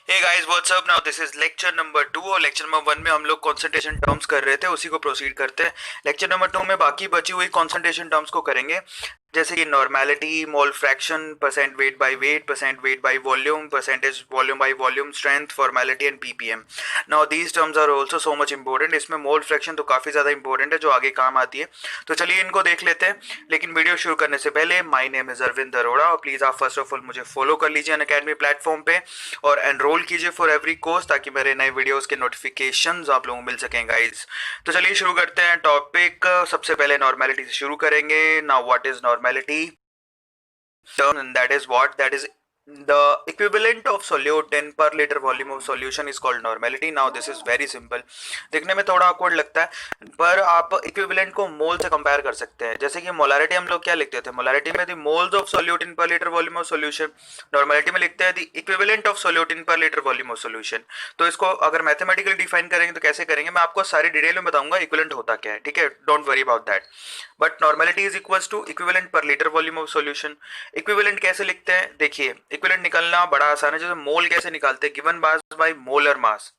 Hey guys what's up now this is lecture number 2 और lecture number 1 में हम लोग कंसंट्रेशन टर्म्स कर रहे थे, उसी को प्रोसीड करते हैं। लेक्चर नंबर 2 में बाकी बची हुई कंसंट्रेशन टर्म्स को करेंगे, जैसे कि normality, mole fraction, percent weight, percent weight by volume, percentage volume by volume, strength, formality and PPM. Now these terms are also so much important. इसमें मोल फ्रैक्शन तो काफी ज्यादा इंपॉर्टेंट है, जो आगे काम आती है। तो चलिए इनको देख लेते हैं, लेकिन वीडियो शुरू करने से पहले my name is Arvind Arora और प्लीज आप फर्स्ट ऑफ ऑल मुझे फॉलो कर लीजिए अनअकैडमी प्लेटफॉर्म पे और एनरोल कीजिए फॉर एवरी कोर्स, ताकि मेरे नए वीडियोस के नोटिफिकेशंस आप लोगों को मिल सकें गाइस। तो चलिए शुरू करते हैं टॉपिक। सबसे पहले नॉर्मेलिटी से शुरू करेंगे। Now what is normality term, and that is the equivalent of solute in per liter volume of solution is called normality. Now this is very simple। देखने में थोड़ा awkward लगता है, पर आप equivalent को मोल से कंपेयर कर सकते हैं। जैसे कि मोलारिटी हम लोग क्या लिखते थे, मोलारिटी में दी मोल्स ऑफ सोल्यूट इन पर litre volume of solution. Normality में लिखते हैं दी इक्विवेलेंट ऑफ सोल्यूट इन पर लीटर वॉल्यूम ऑफ सोल्यूशन। तो इसको अगर मैथमेटिकली डिफाइन करेंगे तो कैसे करेंगे, मैं आपको सारी डिटेल में बताऊंगा इक्विवेलेंट होता क्या है, ठीक है, don't worry about that. But normality is equals to equivalent per litre volume of solution. Equivalent कैसे लिखते हैं, देखिए इक्विवेलेंट निकालना बड़ा आसान है। जैसे मोल कैसे निकालते हैं, given mass by molar mass.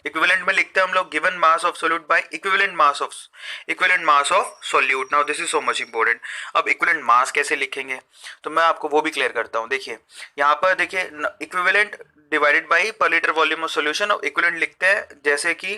Equivalent में लिखते हैं हम लोग given mass of solute by equivalent mass of solute. Now this is so much important. अब इक्विवेलेंट मास कैसे लिखेंगे, तो मैं आपको वो भी क्लियर करता हूँ। देखिए यहाँ पर देखिए इक्विवेलेंट डिवाइडेड बाई पर लीटर वॉल्यूम ऑफ सोल्यूशन, और इक्विवेलेंट लिखते हैं जैसे कि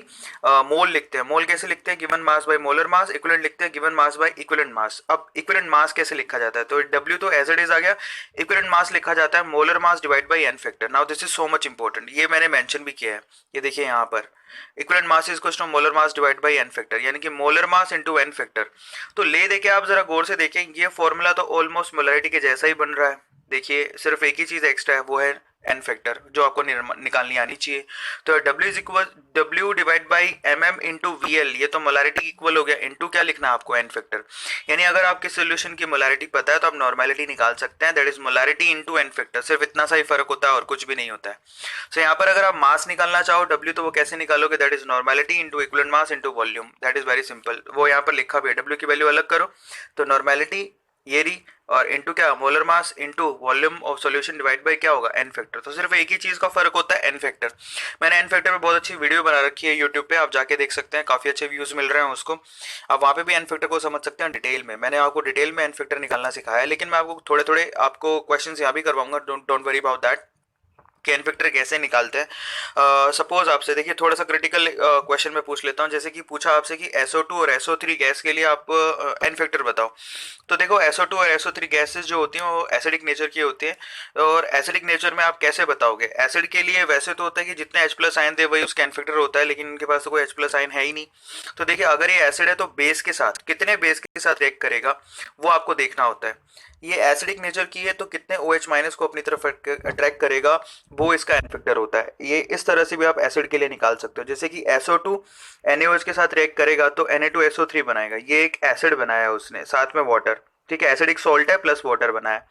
मोल लिखते हैं। मोल कैसे लिखते हैं, given mass by molar mass. Equivalent लिखते हैं given mass by equivalent mass. अब इक्विवेलेंट मास कैसे लिखा जाता है, तो W तो एज इट इज आ गया। इक्विवेलेंट मास लिखा जाता है molar mass divide by N factor. Now this is so much important, ये मैंने मेंशन भी किया है। ये देखिए यहाँ पर equivalent mass is equal to molar mass divide by N factor, यानी कि molar mass into N factor. तो ले देके आप जरा गौर से देखें, ये फॉर्मूला तो ऑलमोस्ट मोलरिटी के जैसा ही बन रहा है। देखिए सिर्फ एक ही चीज एक्स्ट्रा है, वो है एन फैक्टर, जो आपको निकालनी आनी चाहिए। तो W is equal W divide by MM into VL, ये तो मोलारिटी इक्वल हो गया। इंटू क्या लिखना है आपको, एन फैक्टर। यानी अगर आपके सोल्यूशन की मोलारिटी पता है तो आप नॉर्मेलिटी निकाल सकते हैं, that is molarity into N factor. सिर्फ इतना सा ही फर्क होता है और कुछ भी नहीं होता है। सो यहाँ पर अगर आप मास निकालना चाहो W, तो वो कैसे निकालोगे, that is normality into equivalent mass into volume. That is very simple, वो यहाँ पर लिखा भी है। W की वैल्यू अलग करो तो नॉर्मेलिटी ये रही, और इनटू क्या, molar mass into volume of solution divide by क्या होगा, एन फैक्टर। तो सिर्फ एक ही चीज का फर्क होता है, एन फैक्टर। मैंने एन फैक्टर पे बहुत अच्छी वीडियो बना रखी है यूट्यूब पे, आप जाके देख सकते हैं, काफी अच्छे व्यूज मिल रहे हैं उसको। आप वहाँ पे भी एन फैक्टर को समझ सकते हैं डिटेल में। मैंने आपको डिटेल में एन फैक्टर निकालना सिखाया है, लेकिन मैं आपको थोड़े थोड़े आपको क्वेश्चन यहाँ भी करवाऊंगा, डोंट वरी अबाउट दैट कि एन फैक्टर कैसे निकालते हैं। सपोज आपसे देखिए थोड़ा सा क्रिटिकल क्वेश्चन में पूछ लेता हूँ। जैसे कि पूछा आपसे कि SO2 और SO3 गैस के लिए आप एन फैक्टर बताओ। तो देखो SO2 और SO3 गैसेस जो होती हैं वो एसिडिक नेचर की होती है, और एसिडिक नेचर में आप कैसे बताओगे। एसिड के लिए वैसे तो होता है कि जितने H+ आयन दे वही उसका एन फैक्टर होता है, लेकिन इनके पास तो कोई H+ आयन है ही नहीं। तो देखिए अगर ये एसिड है तो बेस के साथ कितने बेस के साथ रिएक्ट करेगा वो आपको देखना होता है। ये एसिडिक नेचर की है तो कितने OH- को अपनी तरफ अट्रैक्ट करेगा, वो इसका एन फैक्टर होता है। ये इस तरह से भी आप एसिड के लिए निकाल सकते हो। जैसे कि SO2 NaOH के साथ रिएक्ट करेगा तो Na2SO3 बनाएगा, ये एक एसिड बनाया है उसने, साथ में वाटर, ठीक है, एसिडिक सॉल्ट है प्लस वाटर बनाया।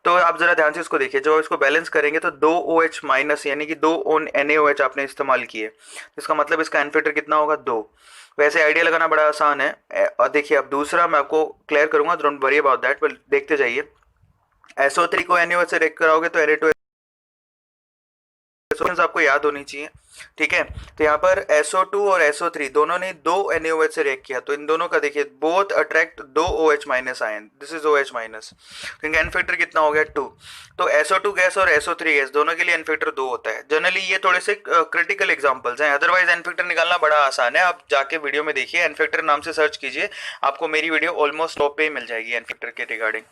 तो आप जरा ध्यान से इसको देखिए, जब इसको बैलेंस करेंगे तो 2OH- यानी कि 2 NaOH आपने इस्तेमाल किए, इसका मतलब इसका एन फैक्टर कितना होगा, 2। वैसे आइडिया लगाना बड़ा आसान है। और देखिए अब दूसरा मैं आपको क्लियर करूंगा, डोंट वरी अबाउट दैट, पर देखते जाइए। SO3 को NaOH से रिएक्ट कराओगे तो Na2 आपको याद होनी चाहिए, ठीक है। तो यहाँ पर SO2 और SO3 दोनों ने 2 NaOH से रिएक्ट किया, तो इन दोनों का देखिए both attract 2 OH- ion, this is OH-। तो इनका एन फैक्टर कितना हो गया, 2। तो SO2 गैस और SO3 गैस दोनों के लिए एन फैक्टर 2 होता है। जनरली ये थोड़े से क्रिटिकल एग्जांपल्स हैं, अदरवाइज एन फैक्टर निकालना बड़ा आसान है। आप जाके वीडियो में देखिए, एन फैक्टर नाम से सर्च कीजिए, आपको मेरी वीडियो ऑलमोस्ट टॉप पे ही मिल जाएगी एन फैक्टर के रिगार्डिंग,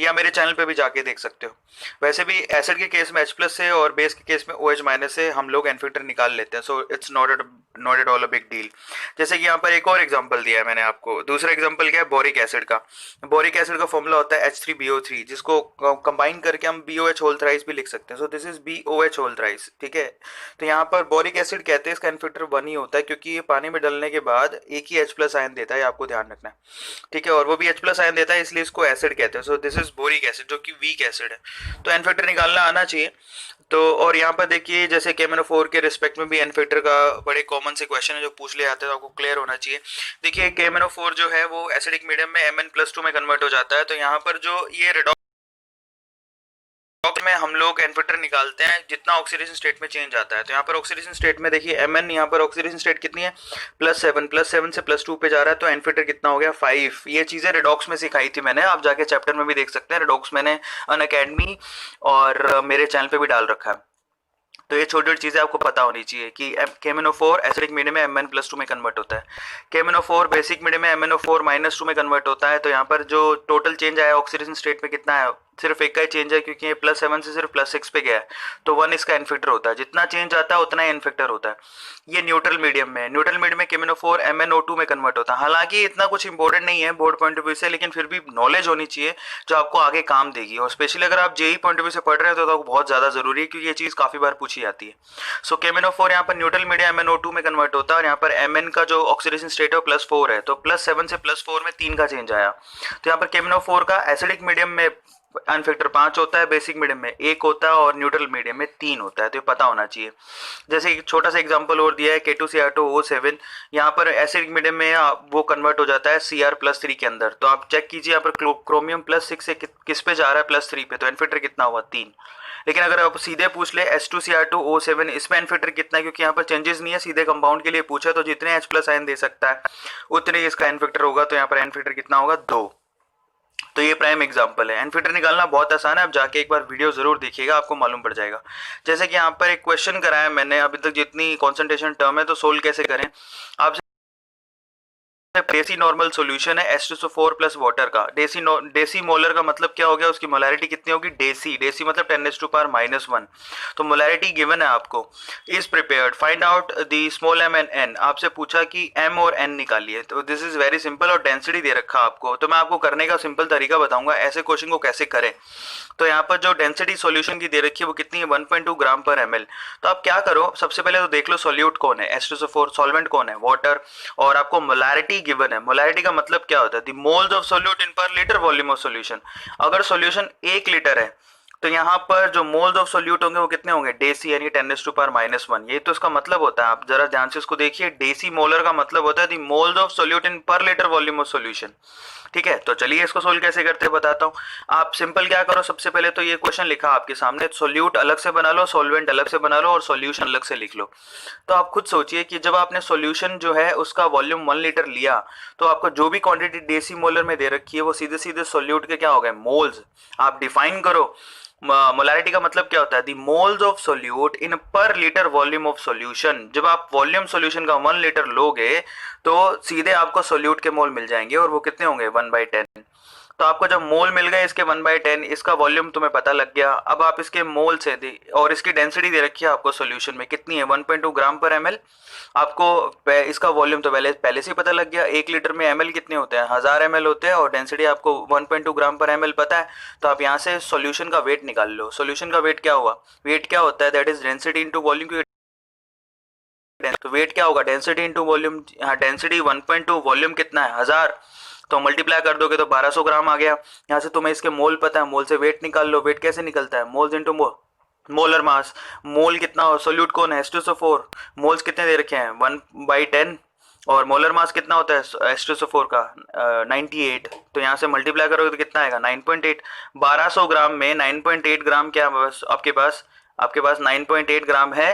या मेरे चैनल पे भी जाके देख सकते हो। वैसे भी एसिड के केस में H+ से और बेस के केस में OH- से हम लोग एन फैक्टर निकाल लेते हैं, so it's not at all a big deal. जैसे कि यहाँ पर एक और एग्जांपल दिया है मैंने आपको। दूसरा एग्जांपल क्या है, बोरिक एसिड का। बोरिक एसिड का फॉर्मूला होता है H3BO3, जिसको कंबाइन करके हम BOH होल थ्राइस भी लिख सकते हैं। So this is BOH whole thrice, ठीक है। तो यहाँ पर बोरिक एसिड कहते हैं इसका एन फैक्टर 1 ही होता है, क्योंकि ये पानी में डलने के बाद एक ही H+ आयन देता है, आपको ध्यान रखना है, ठीक है, और वो भी H+ आयन देता है, इसलिए इसको एसिड कहते हैं। So this is boric acid, जो कि वीक एसिड है। तो एन फैक्टर निकालना आना चाहिए। तो और यहाँ पर देखिए जैसे KMnO4 के रिस्पेक्ट में भी एन फैक्टर का बड़े कॉमन से क्वेश्चन है जो पूछ ले आते हैं, तो आपको क्लियर होना चाहिए। देखिए KMnO4 जो है वो एसिडिक मीडियम में Mn+2 में कन्वर्ट हो जाता है, तो यहाँ पर जो ये टॉप में हम लोग एनफिटर निकालते हैं जितना ऑक्सीडेशन स्टेट में चेंज आता है। तो यहाँ पर ऑक्सीडेशन स्टेट में देखिए Mn, यहाँ पर ऑक्सीडेशन स्टेट कितनी है +7 से +2 पे जा रहा है, तो एनफिटर कितना हो गया 5। ये चीजें रिडॉक्स में सिखाई थी मैंने, आप जाके चैप्टर में भी देख सकते हैं, रिडॉक्स मैंने अनअकैडमी और मेरे चैनल पे भी डाल रखा है। तो ये छोटी छोटी चीज़ें आपको पता होनी चाहिए कि KMnO4 एसिडिक मीडियम में Mn+2 में कन्वर्ट होता है, KMnO4 बेसिक मीडियम में MnO4-2 में कन्वर्ट होता है। तो यहाँ पर जो टोटल चेंज आया ऑक्सीडेशन स्टेट में कितना है, सिर्फ एक का ही चेंज है क्योंकि ये +7 से सिर्फ +6 पे गया है, तो 1 इसका इनफेक्टर होता है। जितना चेंज आता है उतना ही इनफेक्टर होता है। ये न्यूट्रल मीडियम में, न्यूट्रल मीडियम में KMnO4 MnO2 में कन्वर्ट होता है। हालांकि इतना कुछ इंपॉर्टेंट नहीं है बोर्ड पॉइंट ऑफ व्यू से, लेकिन फिर भी नॉलेज होनी चाहिए जो आपको आगे काम देगी, और स्पेशली अगर आप जेई पॉइंट ऑफ व्यू से पढ़ रहे हो तो बहुत ज़्यादा जरूरी है क्योंकि ये चीज़ काफ़ी बार पूछी जाती है। सो KMnO4 यहाँ पर न्यूट्रल मीडियम MnO2 में कन्वर्ट होता है, और यहाँ पर Mn का जो ऑक्सीडेशन स्टेट है +4 है, तो +7 से +4 में 3 का चेंज आया। तो यहाँ पर KMnO4 का एसिडिक मीडियम में अनफेक्टर 5 होता है, बेसिक मीडियम में 1 होता है और न्यूट्रल मीडियम में 3 होता है, तो ये पता होना चाहिए। जैसे एक छोटा सा एग्जांपल और दिया है K2Cr2O7, यहाँ पर एसिडिक मीडियम में वो कन्वर्ट हो जाता है Cr+3 के अंदर। तो आप चेक कीजिए यहाँ पर क्रोमियम +6 से किस पे जा रहा है +3 पे, तो एनफिटर कितना हुआ 3। लेकिन अगर आप सीधे पूछ ले H2Cr2O7 इसमें एनफिटर कितना है, क्योंकि यहाँ पर चेंजेस नहीं है, सीधे कंपाउंड के लिए पूछा, तो जितने H+ आयन दे सकता है उतने इसका एनफिटर होगा। तो यहाँ पर एनफिटर कितना होगा 2। तो ये प्राइम एग्जांपल है। एनफिटर निकालना बहुत आसान है, आप जाके एक बार वीडियो जरूर देखिएगा, आपको मालूम पड़ जाएगा। जैसे कि यहाँ पर एक क्वेश्चन कराया मैंने, अभी तक जितनी कॉन्सेंट्रेशन टर्म है तो सोल्व कैसे करें। आपसे देसी नॉर्मल सॉल्यूशन है H2SO4 प्लस वाटर का। देसी मोलर का मतलब क्या हो गया, उसकी मोलैरिटी कितनी होगी, देसी मतलब 10⁻⁻⁻1। तो मोलैरिटी गिवन है आपको। Is prepared, find out the small m and n। आपसे पूछा कि m और n निकालिए, तो दिस इज वेरी सिंपल, और डेंसिटी दे रखा आपको, तो मैं आपको करने का सिंपल तरीका बताऊंगा ऐसे क्वेश्चन को कैसे करें। तो यहाँ पर जो डेंसिटी सॉल्यूशन की दे रखी है वो कितनी है 1.2 ग्राम पर ml। तो आप क्या करो, सबसे पहले तो देख लो सोल्यूट कौन है, H2SO4, सॉल्वेंट कौन है, वाटर, और आपको मोलैरिटी गिवन है। मोलैरिटी का मतलब क्या होता है, द मोल्स ऑफ सोल्यूट इन पर लीटर वॉल्यूम ऑफ सॉल्यूशन। अगर सॉल्यूशन 1 लीटर है तो यहाँ पर जो मोल्स ऑफ सोल्यूट होंगे वो कितने होंगे, डेसी, यानी 10⁻⁻1। ये तो इसका मतलब होता है, आप जरा ध्यान से इसको देखिए, डेसी मोलर का मतलब होता है द मोल्स ऑफ सोल्यूट इन पर लीटर वॉल्यूम ऑफ सॉल्यूशन। ठीक है, तो चलिए इसको सोल्व कैसे करते हैं बताता हूँ। आप सिंपल क्या करो, सबसे पहले तो ये क्वेश्चन लिखा आपके सामने, सोल्यूट अलग से बना लो, सॉल्वेंट अलग से बना लो, और सॉल्यूशन अलग से लिख लो। तो आप खुद सोचिए कि जब आपने सॉल्यूशन जो है उसका वॉल्यूम 1 लीटर लिया, तो आपको जो भी क्वांटिटी डेसी मोलर में दे रखी है वो सीधे सीधे सोल्यूट के क्या हो गए, मोल्स। आप डिफाइन करो, मोलैरिटी का मतलब क्या होता है, द मोल्स ऑफ सोल्यूट इन पर लीटर वॉल्यूम ऑफ सॉल्यूशन। जब आप वॉल्यूम सॉल्यूशन का 1 लीटर लोगे तो सीधे आपको सोल्यूट के मोल मिल जाएंगे, और वो कितने होंगे 1/10। तो आपको जब मोल मिल गए इसके 1/10, इसका वॉल्यूम तुम्हें पता लग गया। अब आप इसके मोल से और इसकी डेंसिटी दे रखी है आपको सॉल्यूशन में कितनी है 1.2 ग्राम पर ml। आपको इसका वॉल्यूम तो पहले से ही पता लग गया, 1 लीटर में ml कितने होते हैं 1000 ml होते हैं, और डेंसिटी आपको 1.2 ग्राम पर ml पता है। तो आप यहाँ से सॉल्यूशन का वेट निकाल लो। सॉल्यूशन का वेट क्या हुआ, वेट क्या होता है, that is density into volume. तो वेट क्या होगा, डेंसिटी इंटू वॉल्यूम। यहाँ डेंसिटी 1.2, वॉल्यूम कितना है 1000, तो मल्टीप्लाई कर दोगे तो 1200 ग्राम आ गया। यहाँ से तुम्हें इसके मोल पता है, मोल से वेट निकाल लो। वेट कैसे निकलता है, मोल्स इंटू मोलर मास। मोल कितना हो, सोल्यूट कौन है H2SO4, मोल्स कितने दे रखे हैं 1/10, और मोलर मास कितना होता है H2SO4 का 98। तो यहाँ से मल्टीप्लाई करोगे तो कितना आएगा 9.8। 1200 ग्राम में 9.8 ग्राम क्या आपके पास 9.8 ग्राम है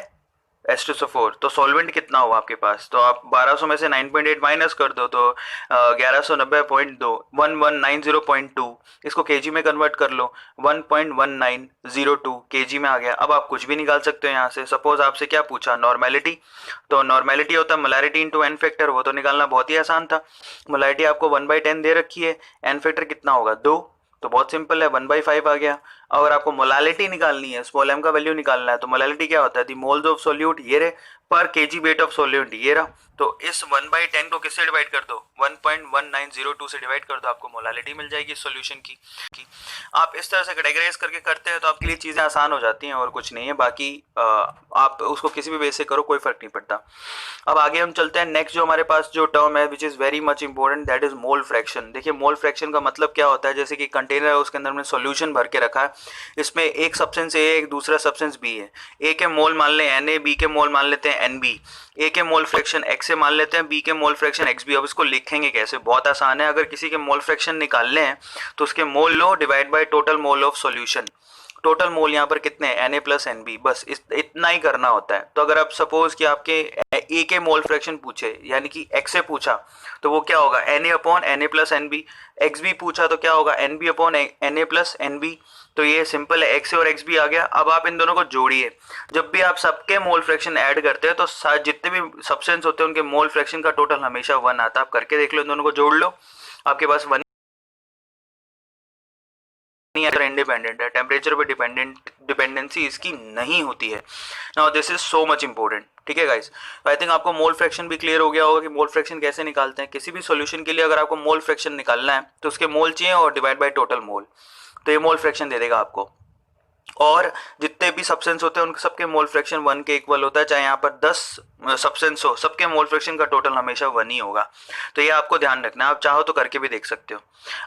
H2SO4। तो सॉल्वेंट कितना हुआ आपके पास, तो आप 1200 में से 9.8 माइनस कर दो तो 1190.2 1190.2, इसको केजी में कन्वर्ट कर लो 1.1902 केजी में आ गया। अब आप कुछ भी निकाल सकते हो यहाँ से। सपोज आपसे क्या पूछा, नॉर्मेलिटी, तो नॉर्मेलिटी होता है मोलैरिटी इंटू एन फैक्टर, वो तो निकालना बहुत ही आसान था। मोलैरिटी आपको 1/10 दे रखी है, एन फैक्टर कितना होगा 2, तो बहुत सिंपल है 1/5 आ गया। अगर आपको मोलालिटी निकालनी है, स्मॉल m का वैल्यू निकालना है, तो मोलालिटी क्या होता है, दी मोल्स ऑफ सोल्यूट ये रहे, पर केजी वेट ऑफ सोल्यूट ये रहा। तो इस 1/10 को किससे डिवाइड कर दो, 1.1902 से डिवाइड कर दो, आपको मोलालिटी मिल जाएगी सॉल्यूशन की। आप इस तरह से कैटेगराइज करके करते हैं तो आपके लिए चीज़ें आसान हो जाती हैं, और कुछ नहीं है। बाकी आप उसको किसी भी बेस से करो, कोई फर्क नहीं पड़ता। अब आगे हम चलते हैं, नेक्स्ट जो हमारे पास जो टर्म है which is very much important, that is mole fraction. देखिए मोल फ्रैक्शन का मतलब क्या होता है, जैसे कि कंटेनर है, उसके अंदर हमने सॉल्यूशन भर के रखा है, इसमें एक सब्सटेंस ए, एक दूसरा सब्सटेंस बी है। ए के मोल मान लें Na, बी के मोल मान लेते हैं Nb, ए के मोल फ्रैक्शन x से मान लेते हैं, बी के मोल फ्रैक्शन xb। अब इसको लिखेंगे कैसे, बहुत आसान है। अगर किसी के मोल फ्रैक्शन निकालने हैं तो उसके मोल लो divide by total mole of solution. Total mole यहाँ पर कितने हैं, Na प्लस NB, बस इतना ही करना होता है। तो अगर आप सपोज कि आपके A के मोल फ्रैक्शन पूछे यानी कि X से पूछा तो वो क्या होगा, Na upon Na plus NB। XB पूछा तो क्या होगा, NB upon Na plus NB। तो ये सिंपल है, X और XB आ गया। अब आप इन दोनों को जोड़िए। जब भी आप सबके मोल फ्रैक्शन ऐड करते हैं तो जितने भी सब्सटेंस होते हैं उनके मोल फ्रैक्शन का टोटल हमेशा 1 आता है। आप करके देख लो, इन दोनों को जोड़ लो, आपके पास 1 इंडिपेंडेंट है, टेम्परेचर पे डिपेंडेंसी इसकी नहीं होती है। Now this is so much important, ठीक है गाइस। आई थिंक आपको मोल फ्रैक्शन भी क्लियर हो गया होगा कि मोल फ्रैक्शन कैसे निकालते हैं। किसी भी सॉल्यूशन के लिए अगर आपको मोल फ्रैक्शन निकालना है तो उसके मोल चाहिए और डिवाइड बाय टोटल मोल, तो ये मोल फ्रैक्शन दे देगा आपको। और जितने भी सब्सटेंस होते हैं उनके सबके मोल फ्रैक्शन 1 के इक्वल होता है। चाहे यहाँ पर 10 सब्सटेंस हो, सबके मोल फ्रैक्शन का टोटल हमेशा 1 ही होगा। तो ये आपको ध्यान रखना है, आप चाहो तो करके भी देख सकते हो।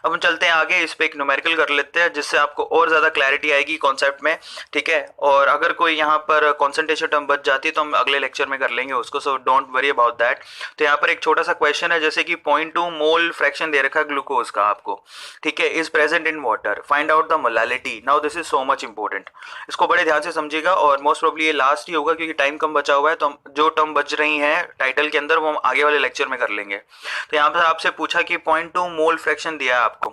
अब हम चलते हैं आगे, इस पे एक न्यूमेरिकल कर लेते हैं जिससे आपको और ज़्यादा क्लैरिटी आएगी कॉन्सेप्ट में, ठीक है। और अगर कोई यहाँ पर कॉन्सेंट्रेशन टर्म बच जाती है तो हम अगले लेक्चर में कर लेंगे उसको, so don't worry about that. तो यहाँ पर एक छोटा सा क्वेश्चन है, जैसे कि 0.2 मोल फ्रैक्शन दे रखा है ग्लूकोज का आपको, ठीक है, is present in water, find out the molality. Now this is so much important, इसको बड़े ध्यान से समझिएगा और मोस्ट प्रोबेबली ये लास्ट ही होगा क्योंकि टाइम कम बचा हुआ है। तो हम जो टर्म बच रही हैं टाइटल के अंदर वो हम आगे वाले लेक्चर में कर लेंगे। तो यहाँ पर आपसे पूछा कि 0.2 मोल फ्रैक्शन दिया है आपको,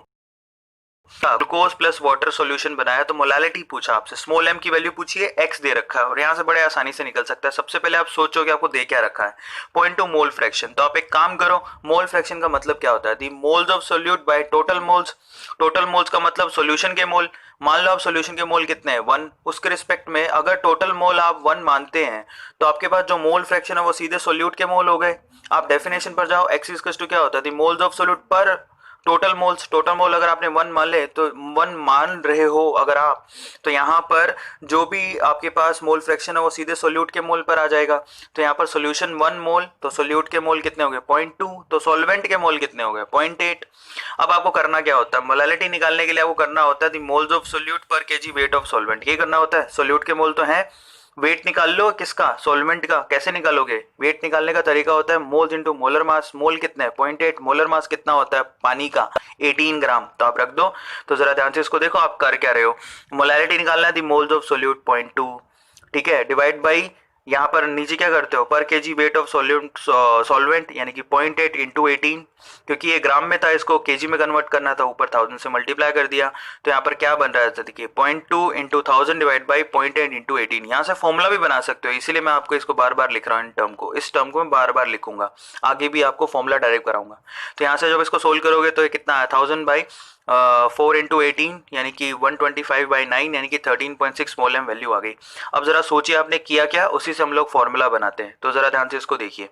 ग्लूकोज प्लस वाटर सॉल्यूशन बनाया, तो मोलालिटी पूछा आपसे, स्मॉल m की वैल्यू पूछिए, x दे रखा है और यहाँ से बड़े आसानी से निकल सकता है। सबसे पहले आप सोचो कि आपको दे क्या रखा है, 0.2 मोल फ्रैक्शन। तो आप एक काम करो, मोल फ्रैक्शन का मतलब क्या होता है, the moles of solute by total moles. Total moles का मतलब सॉल्यूशन के मोल। मान लो आप सॉल्यूशन के मोल कितने हैं, 1, उसके रिस्पेक्ट में अगर टोटल मोल आप 1 मानते हैं तो आपके पास जो मोल फ्रैक्शन है वो सीधे सोल्यूट के मोल हो गए। आप डेफिनेशन पर जाओ, x इक्वल्स टू क्या होता है, दी मोल्स ऑफ सोल्यूट पर टोटल मोल्स। टोटल मोल अगर आपने 1 मान ले तो 1 मान रहे हो अगर आप, तो यहाँ पर जो भी आपके पास मोल फ्रैक्शन है वो सीधे सोल्यूट के मोल पर आ जाएगा। तो यहाँ पर सोल्यूशन 1 मोल, तो सोल्यूट के मोल कितने हो गए, 0.2, तो सॉल्वेंट के मोल कितने हो गए, 0.8। अब आपको करना क्या होता है, मोलालिटी निकालने के लिए आपको करना होता है दी मोल्स ऑफ सोल्यूट पर केजी वेट ऑफ सॉल्वेंट, ये करना होता है। सोल्यूट के मोल तो है, वेट निकाल लो किसका, सॉल्वेंट का। कैसे निकालोगे, वेट निकालने का तरीका होता है मोल्स इनटू मोलर मास। मोल कितना है, 0.8, मोलर मास कितना होता है पानी का, 18 ग्राम। तो आप रख दो। तो जरा ध्यान से इसको देखो आप कर क्या रहे हो, मोलालिटी निकालना है दी मोल्स ऑफ सोल्यूट 0.2, ठीक है, डिवाइड बाई यहाँ पर नीचे क्या करते हो, पर केजी वेट ऑफ सॉल्वेंट यानी कि 0.8 इंटू 18, क्योंकि ये ग्राम में था इसको केजी में कन्वर्ट करना था, ऊपर 1000 से मल्टीप्लाई कर दिया। तो यहाँ पर क्या बन रहा है, देखिए 0.2 इंटू 1000 डिवाइड बाई 0.8 इंटू 18। यहाँ से फॉर्मूला भी बना सकते हो, इसीलिए मैं आपको इसको बार बार लिख रहा हूँ। इन टर्म को, इस टर्म को मैं बार बार लिखूंगा, आगे भी आपको फॉर्मूला डायरेक्ट कराऊंगा। तो यहाँ से जब इसको सोल्व करोगे तो ये कितना है, 1000 बाई 4 इंटू 18 यानी कि 125 बाई 9 यानी कि 13.6 मोल एम वैल्यू आ गई। अब जरा सोचिए आपने किया क्या, उसी से हम लोग फॉर्मूला बनाते हैं। तो जरा ध्यान से इसको देखिए,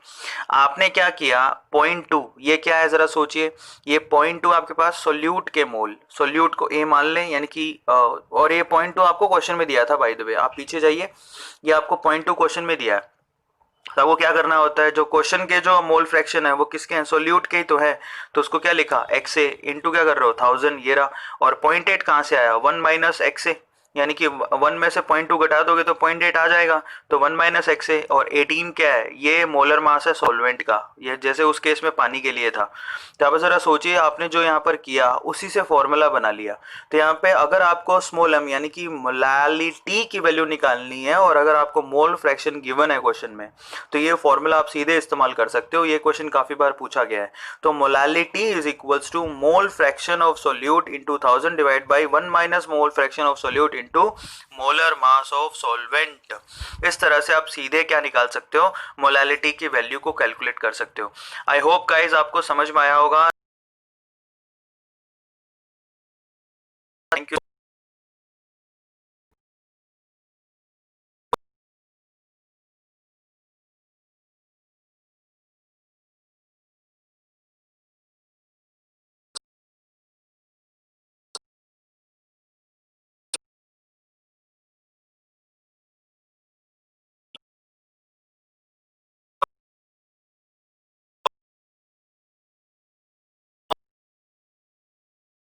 आपने क्या किया, 0.2 ये क्या है जरा सोचिए, ये 0.2 आपके पास सोल्यूट के मोल, सोल्यूट को ए मान लें यानी कि और ये 0.2 आपको क्वेश्चन में दिया था, बाय द वे आप पीछे जाइए, ये आपको 0.2 क्वेश्चन में दिया है। तो आपको क्या करना होता है, जो क्वेश्चन के जो मोल फ्रैक्शन है वो किसके हैं, सोल्यूट के ही तो है। तो उसको क्या लिखा, एक्स ए इंटू क्या कर रहे हो 1000, ये रहा। और 0.8 कहाँ से आया, 1 माइनस एक्स ए, यानी कि 1 में से 0.2 घटा दोगे तो 0.8 आ जाएगा। तो 1 माइनस एक्स ए, और 18 क्या है, ये मोलर मास है सॉल्वेंट का, ये जैसे उस केस में पानी के लिए था। तो आप जरा सोचिए आपने जो यहाँ पर किया उसी से फॉर्मूला बना लिया। तो यहाँ पे अगर आपको स्मॉल एम यानी कि मोलालिटी की वैल्यू निकालनी है और अगर आपको मोल फ्रैक्शन गिवन है क्वेश्चन में, तो ये फॉर्मूला आप सीधे इस्तेमाल कर सकते हो। ये क्वेश्चन काफी बार पूछा गया है। तो molality is equals to mole fraction of solute into 1000 divide by 1 minus mole fraction of solute into molar mass of solvent. इस तरह से आप सीधे क्या निकाल सकते हो, मोलालिटी की वैल्यू को कैलकुलेट कर सकते हो। आई होप गाइज आपको समझ में आया होगा। Thank you.